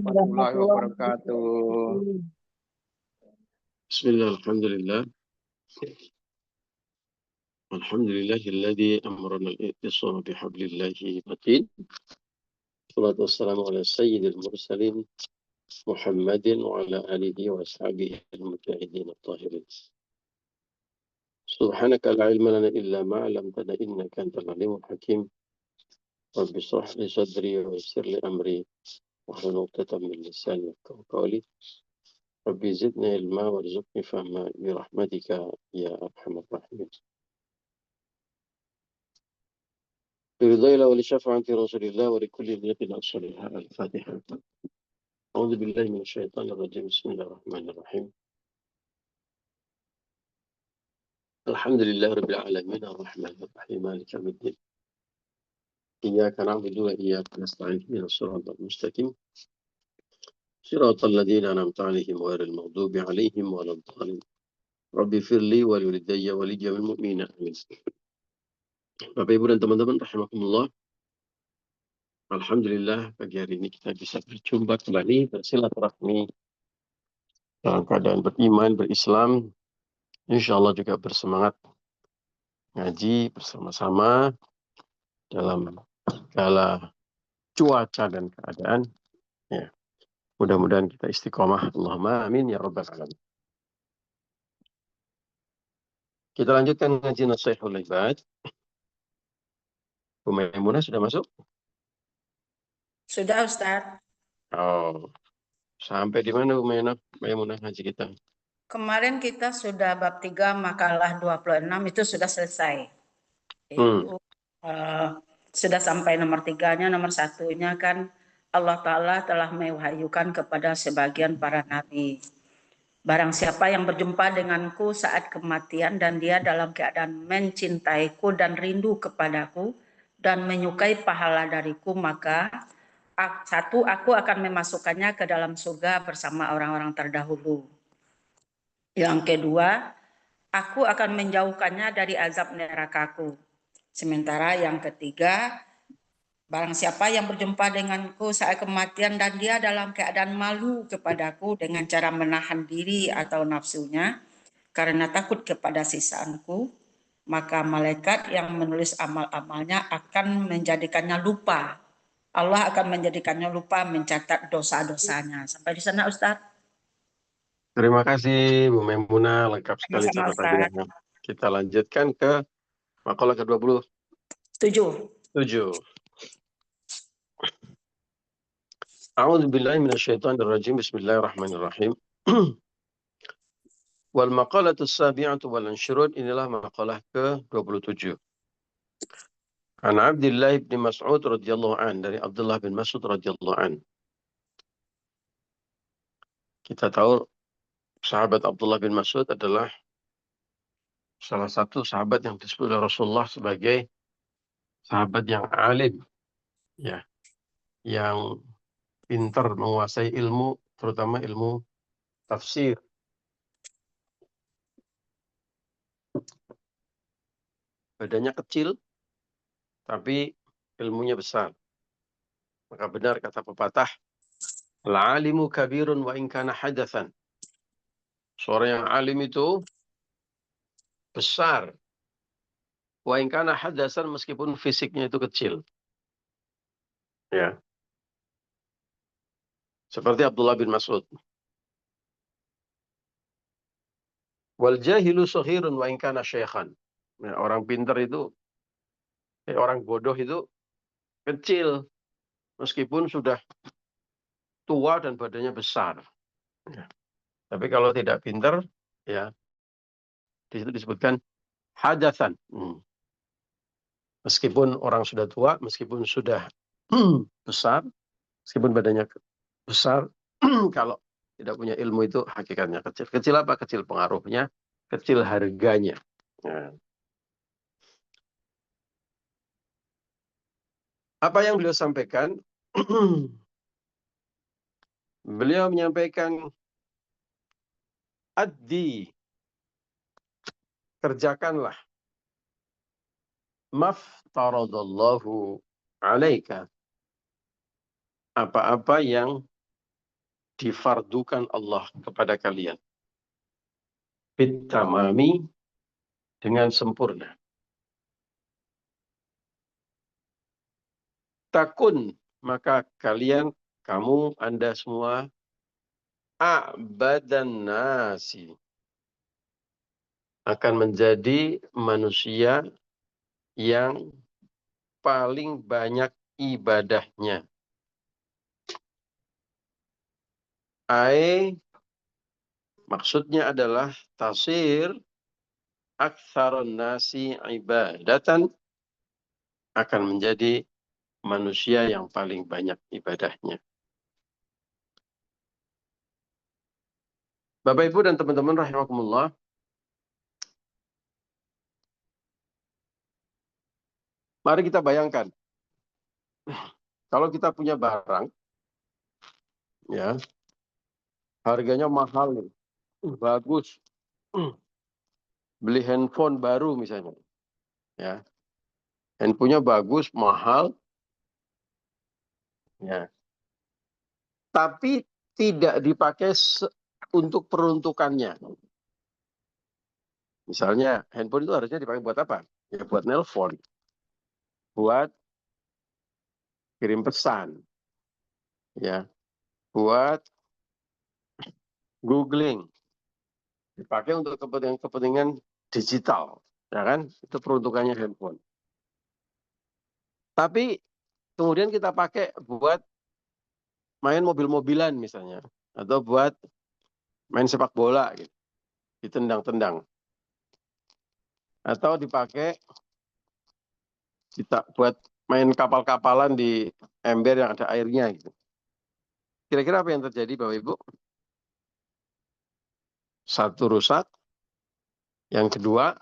Warahmatullahi warahmatullahi wabarakatuh. wabarakatuh. Bismillah, alhamdulillah. Alhamdulillahilladzi amrana al-i'tisama bihablillahi matin. Salatu wassalamu ala sayyidil mursalin Muhammadin wa ala alihi wa ashabihi al-mujahidin at-tahirin. Subhanaka la ilma lana illa ma 'allamtana innaka antal alimul hakim. Rabbi shrah li sadri wa yassir li amri wahlul 'uqdatam min lisani yafqahu qawli. Rabbi zidni ilma warzuqni fahma bi rahmatika ya arhamar rahimin. برضا الله ولشفاعة رسول الله ولكل نية أصلها الفاتحة. أعوذ بالله من الشيطان الرجيم. بسم الله الرحمن الرحيم. الحمد لله رب العالمين الرحمن الرحيم مالك يوم الدين. إياك نعبد وإياك نستعين اهدنا الصراط المستقيم صراط الذين أنعمت عليهم غير المغضوب عليهم ولا الضالين. رب اغفر لي ولوالدي ولجميع المؤمنين آمين. Bapak Ibu dan teman-teman rahimakumullah. Alhamdulillah pagi hari ini kita bisa berjumpa kembali bersilaturahmi dalam keadaan beriman, berislam, insya Allah juga bersemangat ngaji bersama-sama dalam segala cuaca dan keadaan. Ya. Mudah-mudahan kita istiqomah. Allahumma amin ya rabbal alamin. Kita lanjutkan ngaji Nasihatul Ibad. Bu Maimunah sudah masuk? Sudah, Ustaz. Oh, sampai di mana Bu Maimunah ngaji kita? Kemarin kita sudah bab 3 makalah 26 itu sudah selesai. Itu sudah sampai nomor 3-nya, nomor 1-nya kan Allah Ta'ala telah mewahyukan kepada sebagian para nabi. Barang siapa yang berjumpa denganku saat kematian dan dia dalam keadaan mencintaiku dan rindu kepadaku dan menyukai pahala dariku, maka satu, aku akan memasukkannya ke dalam surga bersama orang-orang terdahulu. Yang kedua, aku akan menjauhkannya dari azab nerakaku. Sementara yang ketiga, barang siapa yang berjumpa denganku saat kematian dan dia dalam keadaan malu kepadaku dengan cara menahan diri atau nafsunya karena takut kepada sisaanku, maka malaikat yang menulis amal-amalnya akan menjadikannya lupa. Allah akan menjadikannya lupa mencatat dosa-dosanya. Sampai di sana, Ustaz. Terima kasih Bu Maimunah, lengkap sekali Sama-sama, catatannya. Kita lanjutkan ke makalah ke-27. 7. A'udzu billahi minasyaitonir rajim. Bismillahirrahmanirrahim. Wal maqalatus sabi'atu wal 20, inilah makalah ke-27. An Abdullah bin Mas'ud radhiyallahu an, dari Abdullah bin Mas'ud radhiyallahu an. Kita tahu sahabat Abdullah bin Mas'ud adalah salah satu sahabat yang disebut oleh Rasulullah sebagai sahabat yang alim, ya, yang pintar menguasai ilmu, terutama ilmu tafsir. Badannya kecil, tapi ilmunya besar. Maka benar kata pepatah, al-alimu kabirun wa in kana hadatsan. Seorang yang alim itu besar. Wa in kana hadatsan, meskipun fisiknya itu kecil. Ya. Seperti Abdullah bin Mas'ud. Wal jahilu saghirun wa in kana syaikhan. Ya, orang pintar itu, orang bodoh itu kecil meskipun sudah tua dan badannya besar. Ya. Tapi kalau tidak pintar, ya di situ disebutkan hadatsan. Meskipun orang sudah tua, meskipun sudah besar, meskipun badannya besar, kalau tidak punya ilmu itu hakikatnya kecil. Kecil apa? Kecil pengaruhnya, kecil harganya. Nah. Apa yang beliau sampaikan? Beliau menyampaikan, addi, kerjakanlah, maftaradallahu alaika, apa-apa yang difardukan Allah kepada kalian. Bitamami, dengan sempurna. Takun, maka kalian, kamu, Anda semua, a'badan nasi, akan menjadi manusia yang paling banyak ibadahnya. Maksudnya adalah tasir aktsarun nasi ibadatan, akan menjadi manusia yang paling banyak ibadahnya. Bapak Ibu dan teman-teman rahimakumullah, mari kita bayangkan, kalau kita punya barang, ya, harganya mahal nih, bagus, beli handphone baru misalnya, ya, handphonenya bagus, mahal, ya, tapi tidak dipakai untuk peruntukannya. Misalnya handphone itu harusnya dipakai buat apa? Ya buat nelpon, buat kirim pesan, ya, buat googling, dipakai untuk kepentingan digital, ya kan? Itu peruntukannya handphone. Tapi kemudian kita pakai buat main mobil-mobilan misalnya, atau buat main sepak bola, gitu, ditendang-tendang, atau dipakai kita buat main kapal-kapalan di ember yang ada airnya, gitu. Kira-kira apa yang terjadi, Bapak Ibu? Satu, rusak. Yang kedua,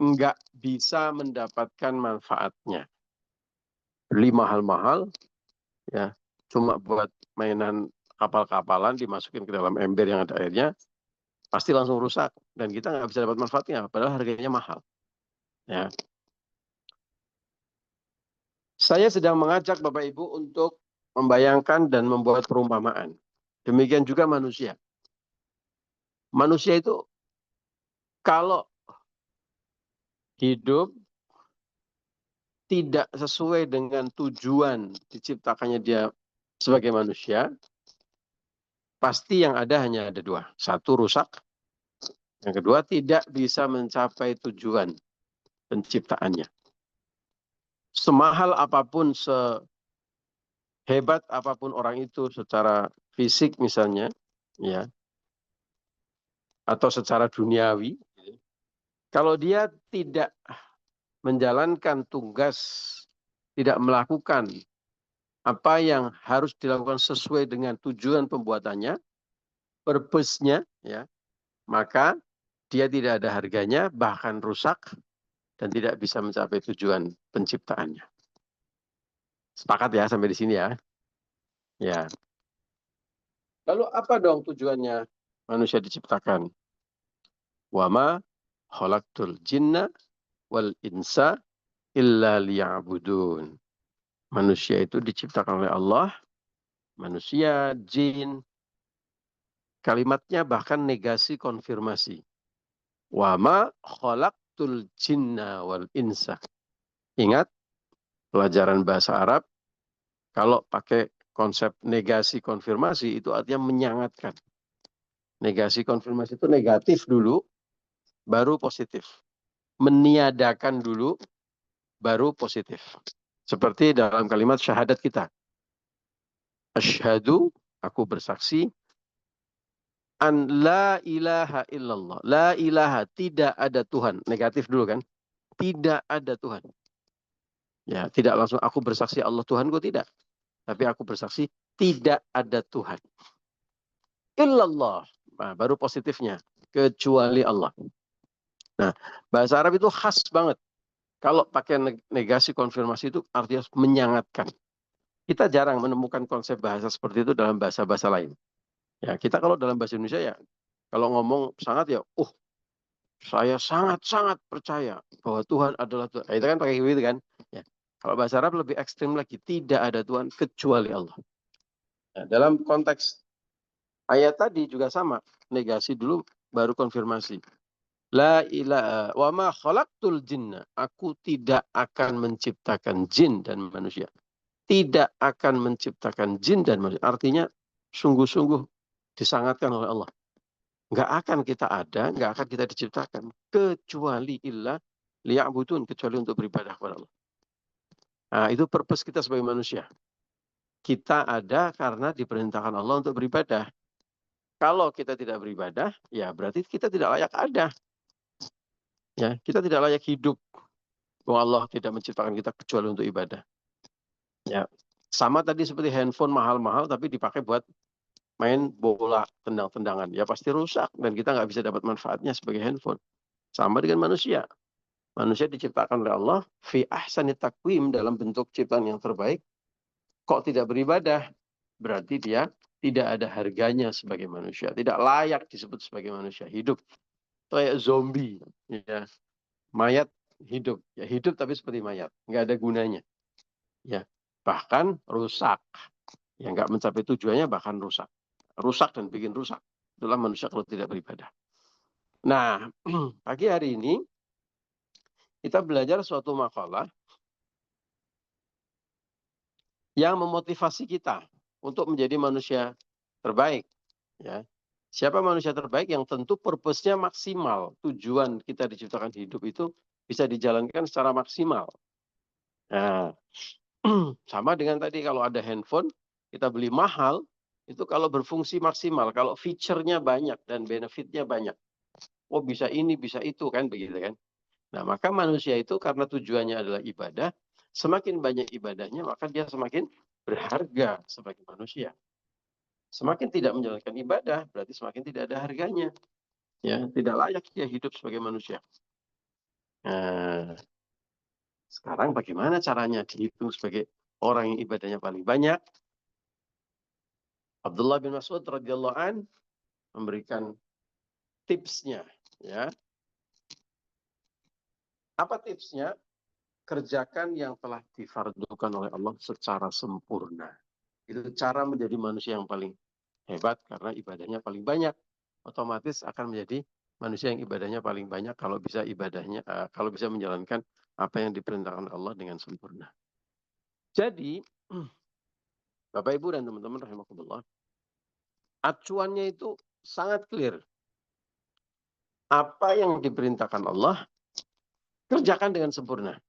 nggak bisa mendapatkan manfaatnya. Beli mahal-mahal, ya, cuma buat mainan kapal-kapalan, dimasukin ke dalam ember yang ada airnya, pasti langsung rusak. Dan kita nggak bisa dapat manfaatnya, padahal harganya mahal. Ya. Saya sedang mengajak Bapak Ibu untuk membayangkan dan membuat perumpamaan. Demikian juga manusia. Manusia itu kalau hidup tidak sesuai dengan tujuan diciptakannya dia sebagai manusia, pasti yang ada hanya ada dua. Satu, rusak. Yang kedua, tidak bisa mencapai tujuan penciptaannya. Semahal apapun, sehebat apapun orang itu secara fisik misalnya, ya, atau secara duniawi, kalau dia tidak menjalankan tugas, tidak melakukan apa yang harus dilakukan sesuai dengan tujuan pembuatannya, purpose-nya, ya, maka dia tidak ada harganya, bahkan rusak, dan tidak bisa mencapai tujuan penciptaannya. Sepakat ya sampai di sini ya? Ya. Lalu apa dong tujuannya manusia diciptakan? Wama khalaqtul jinna wal insa illa liya'budun. Manusia itu diciptakan oleh Allah, manusia, jin. Kalimatnya bahkan negasi konfirmasi. Wama khalaqtul jinna wal insa. Ingat pelajaran bahasa Arab, kalau pakai konsep negasi konfirmasi itu artinya menyangatkan. Negasi konfirmasi itu negatif dulu, baru positif. Meniadakan dulu, baru positif. Seperti dalam kalimat syahadat kita. Asyhadu, aku bersaksi, an la ilaha illallah. La ilaha, tidak ada Tuhan. Negatif dulu kan? Tidak ada Tuhan. Ya, tidak langsung aku bersaksi Allah Tuhanku, tidak. Tapi aku bersaksi tidak ada Tuhan. Illallah. Nah, baru positifnya. Kecuali Allah. Nah, bahasa Arab itu khas banget. Kalau pakai negasi konfirmasi itu artinya menyangatkan. Kita jarang menemukan konsep bahasa seperti itu dalam bahasa-bahasa lain. Ya, kita kalau dalam bahasa Indonesia ya, kalau ngomong sangat ya, saya sangat-sangat percaya bahwa Tuhan adalah Tuhan. Itu kan pakai gitu kan. Ya. Kalau bahasa Arab lebih ekstrim lagi, tidak ada Tuhan kecuali Allah. Nah, dalam konteks Ayat tadi juga sama, negasi dulu baru konfirmasi. La ilaha wa ma khalaqtul jinna. Aku tidak akan menciptakan jin dan manusia. Tidak akan menciptakan jin dan manusia. Artinya sungguh-sungguh disangatkan oleh Allah. Nggak akan kita ada, nggak akan kita diciptakan. Kecuali illa liya'budun. Kecuali untuk beribadah kepada Allah. Nah, itu purpose kita sebagai manusia. Kita ada karena diperintahkan Allah untuk beribadah. Kalau kita tidak beribadah, ya berarti kita tidak layak ada. Ya, kita tidak layak hidup. Allah tidak menciptakan kita kecuali untuk ibadah. Ya, sama tadi seperti handphone mahal-mahal tapi dipakai buat main bola, tendang-tendangan. Ya pasti rusak dan kita nggak bisa dapat manfaatnya sebagai handphone. Sama dengan manusia. Manusia diciptakan oleh Allah fi ahsani taqwim, dalam bentuk ciptaan yang terbaik. Kok tidak beribadah? Berarti dia tidak ada harganya sebagai manusia. Tidak layak disebut sebagai manusia hidup. Kayak zombie. Ya. Mayat hidup. Ya, hidup tapi seperti mayat. Nggak ada gunanya. Ya. Bahkan rusak. Yang nggak mencapai tujuannya bahkan rusak. Rusak dan bikin rusak. Itulah manusia kalau tidak beribadah. Nah, pagi hari ini kita belajar suatu makalah yang memotivasi kita untuk menjadi manusia terbaik. Ya. Siapa manusia terbaik? Yang tentu purpose-nya maksimal. Tujuan kita diciptakan hidup itu bisa dijalankan secara maksimal. Nah, sama dengan tadi kalau ada handphone, kita beli mahal, itu kalau berfungsi maksimal, kalau feature-nya banyak dan benefit-nya banyak. Oh bisa ini, bisa itu, kan begitu kan. Nah maka manusia itu karena tujuannya adalah ibadah, semakin banyak ibadahnya maka dia semakin berharga sebagai manusia. Semakin tidak menjalankan ibadah, berarti semakin tidak ada harganya. Ya, tidak layak dia hidup sebagai manusia. Nah, sekarang bagaimana caranya dihitung sebagai orang yang ibadahnya paling banyak? Abdullah bin Mas'ud radhiyallahu an memberikan tipsnya. Ya, apa tipsnya? Kerjakan yang telah difardukan oleh Allah secara sempurna. Itu cara menjadi manusia yang paling hebat karena ibadahnya paling banyak. Otomatis akan menjadi manusia yang ibadahnya paling banyak kalau bisa kalau bisa menjalankan apa yang diperintahkan Allah dengan sempurna. Jadi, Bapak Ibu dan teman-teman rahimakumullah, acuannya itu sangat clear. Apa yang diperintahkan Allah, kerjakan dengan sempurna.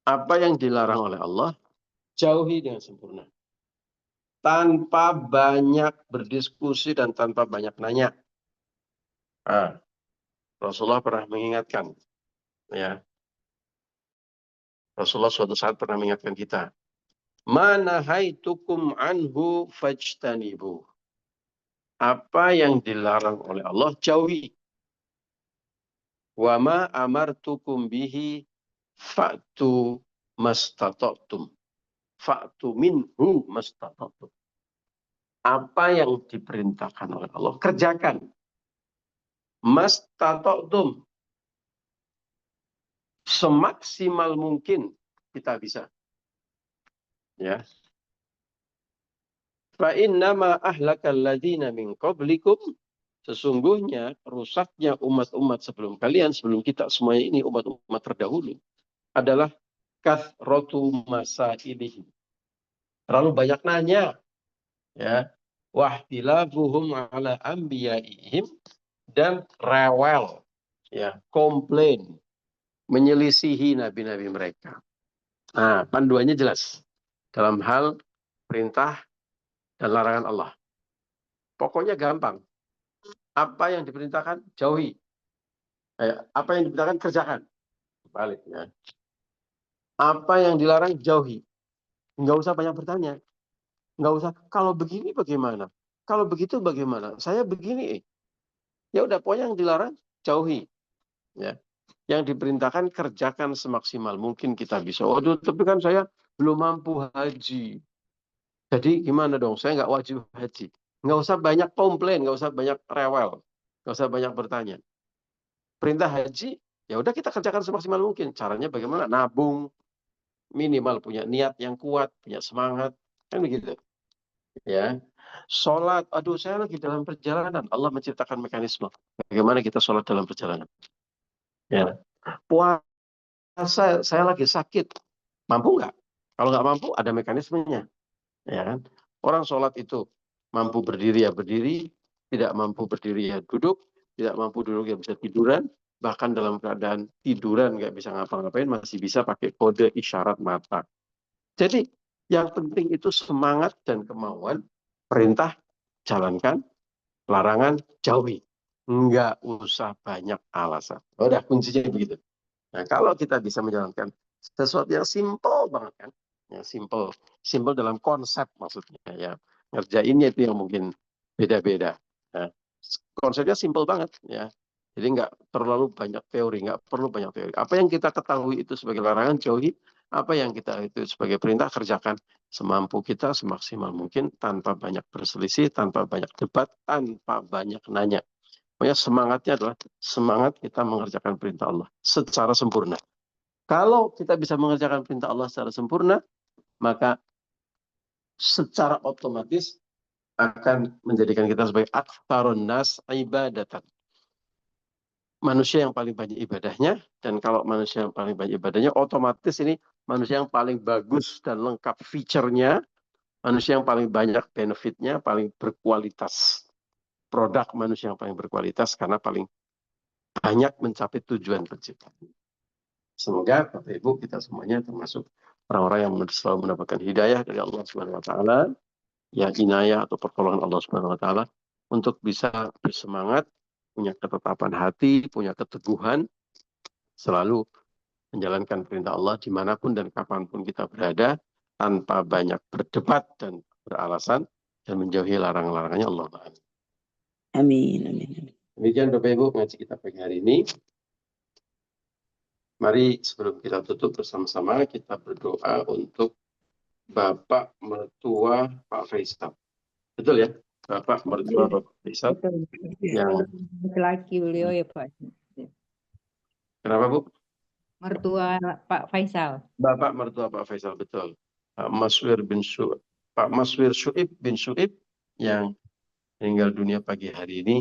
Apa yang dilarang oleh Allah, jauhi dengan sempurna. Tanpa banyak berdiskusi dan tanpa banyak nanya. Nah, Rasulullah pernah mengingatkan, ya. Rasulullah suatu saat pernah mengingatkan kita, mana haitukum anhu fajtanibu. Apa yang dilarang oleh Allah jauhi. Wa ma amartukum bihi fa'tu mastata'tum. Fa'tu minhu mastata'tum. Apa yang diperintahkan oleh Allah kerjakan. Mastata'tum. Semaksimal mungkin kita bisa. Ya. Fa innama ahlakal ladzina min qablikum, sesungguhnya rusaknya umat-umat sebelum kalian, sebelum kita semuanya ini umat-umat terdahulu adalah kathratu masailihim. Terlalu banyak nanya, ya. Wahtilafuhum ala anbiyaihim, dan rewel, ya, komplain, menyelisihi nabi-nabi mereka. Nah, panduannya jelas dalam hal perintah dan larangan Allah. Pokoknya gampang. Apa yang diperintahkan, jauhi. Apa yang diperintahkan, kerjakan. Balik, ya. Apa yang dilarang, jauhi. Nggak usah banyak bertanya. Nggak usah, kalau begini bagaimana? Kalau begitu bagaimana? Saya begini. Ya udah, pokoknya yang dilarang, jauhi. Ya. Yang diperintahkan, kerjakan semaksimal mungkin kita bisa. Waduh, tapi kan saya belum mampu haji. Jadi gimana dong? Saya nggak wajib haji. Nggak usah banyak komplain, nggak usah banyak rewel, nggak usah banyak bertanya. Perintah haji, ya udah kita kerjakan semaksimal mungkin. Caranya bagaimana? Nabung, minimal punya niat yang kuat, punya semangat, kan begitu. Ya. Sholat, aduh saya lagi dalam perjalanan. Allah menciptakan mekanisme. Bagaimana kita sholat dalam perjalanan. Ya. Puasa, saya lagi sakit. Mampu nggak? Kalau nggak mampu, ada mekanismenya. Ya kan? Orang sholat itu mampu berdiri ya berdiri, tidak mampu berdiri ya duduk, tidak mampu duduk ya bisa tiduran, bahkan dalam keadaan tiduran nggak bisa ngapa-ngapain masih bisa pakai kode isyarat mata. Jadi yang penting itu semangat dan kemauan, perintah jalankan, larangan jauhi. Nggak usah banyak alasan. Udah kuncinya begitu. Nah, kalau kita bisa menjalankan sesuatu yang simple banget kan, yang simple dalam konsep maksudnya ya, ngerjainnya itu yang mungkin beda-beda. Nah, konsepnya simple banget ya. Jadi nggak terlalu banyak teori, nggak perlu banyak teori. Apa yang kita ketahui itu sebagai larangan jauhi, apa yang kita itu sebagai perintah kerjakan semampu kita, semaksimal mungkin, tanpa banyak berselisih, tanpa banyak debat, tanpa banyak nanya. Pokoknya semangatnya adalah semangat kita mengerjakan perintah Allah secara sempurna. Kalau kita bisa mengerjakan perintah Allah secara sempurna, maka secara otomatis akan menjadikan kita sebagai aktsarun nas ibadatan. Manusia yang paling banyak ibadahnya, dan kalau manusia yang paling banyak ibadahnya, otomatis ini manusia yang paling bagus dan lengkap feature-nya, manusia yang paling banyak benefit-nya, paling berkualitas. Produk manusia yang paling berkualitas karena paling banyak mencapai tujuan penciptaan. Semoga Bapak Ibu kita semuanya termasuk orang-orang yang selalu mendapatkan hidayah dari Allah Subhanahu wa taala, ya inayah atau pertolongan Allah Subhanahu wa taala untuk bisa bersemangat, punya ketetapan hati, punya keteguhan, selalu menjalankan perintah Allah dimanapun dan kapanpun kita berada, tanpa banyak berdebat dan beralasan, dan menjauhi larangan-larangannya Allah. Amin, amin. Demikian Bapak Ibu ngaji kita pagi hari ini. Mari sebelum kita tutup bersama-sama kita berdoa untuk Bapak mertua Pak Faisal. Betul ya? Bapak mertua Bapak Faisal. Yang laki beliau ya Pak. Kenapa Bu? Mertua Pak Faisal. Bapak mertua Pak Faisal, betul. Pak Maswir Syuib bin Syuib yang meninggal dunia pagi hari ini.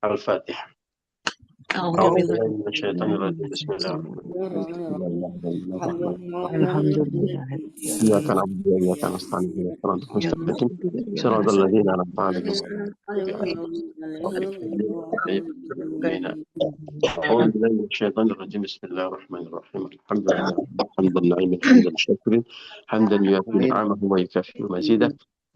Al-Fatihah.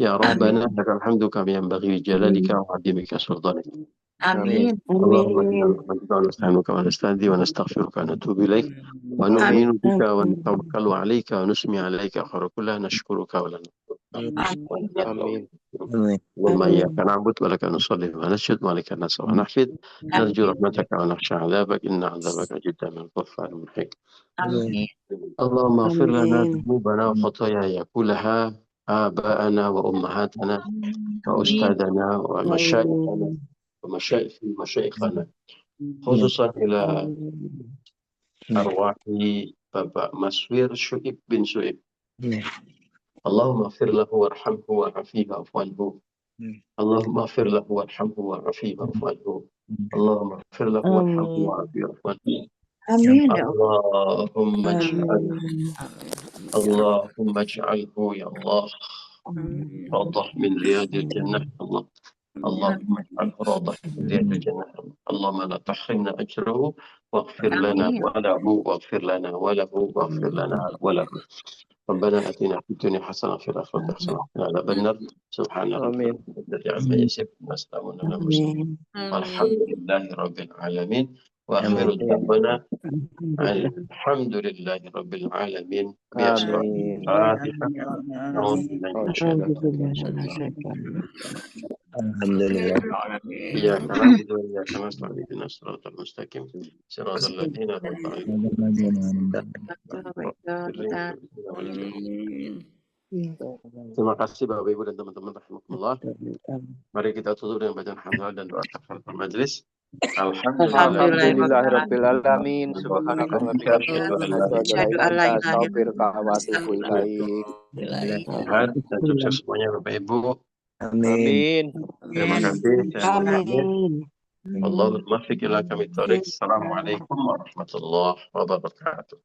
Ya Rabbana lakal hamdu kama yanbaghi li jalalika wa 'azimika sultanik. Amin. اللهم انا نحمدك ونستعينك ونستهدي ونستغفرك ونتوب اليك ونؤمن بك ونتوكل عليك ونسمي عليك خير كله نشكرك ولا نكفرك. Amin. اللهم اياك نعبد ولك نصلي ونسجد ولك نسأل ونحفد نرجو رحمتك ونخشى عذابك ان عذابك جدا من الغفار الرحيم. اللهم اغفر لنا ذنوبنا وخطايانا كلها، آباءنا وأمهاتنا وأستاذنا ومشايخنا ومشايخنا خصوصا إلى أرواح Bapak Maswir Syuib bin Syuib. اللهم اغفر له وارحمه وعافيه واعف عنه. اللهم اغفر له وارحمه وعافيه واعف عنه. اللهم اغفر له وارحمه وعافيه واعف عنه. Amin. اللهم اجعله يا الله روضة من رياض الجنة. اللهم اجعله روضة من رياض الجنة. اللهم لا تحرمنا أجره واغفر لنا وله ربنا آتنا في الدنيا حسنة وفي الآخرة حسنة وقنا عذاب النار. سبحان ربك عما يصفون وسلام على المرسلين والحمد لله رب العالمين. وآخر دعوانا الحمد لله رب العالمين. Alhamdulillah. إياك نعبد وإياك نستعين اهدنا الصراط المستقيم صراط الذين أنعمت عليهم. Terima kasih Bapak Ibu dan teman-teman rahimakumullah. Mari kita tutup dengan bacaan hamdalah dan doa kafaratul majelis. Alhamdulillahirabbil alamin. Subhanaka wa bihamdika asyhadu an la ilaha illa anta astaghfiruka wa atubu ilaik. Sehat dan sukses semuanya Bapak Ibu. Amin. Terima kasih. Amin. Allahul muwaffiq ila aqwamit thoriq. Assalamualaikum warahmatullahi wabarakatuh.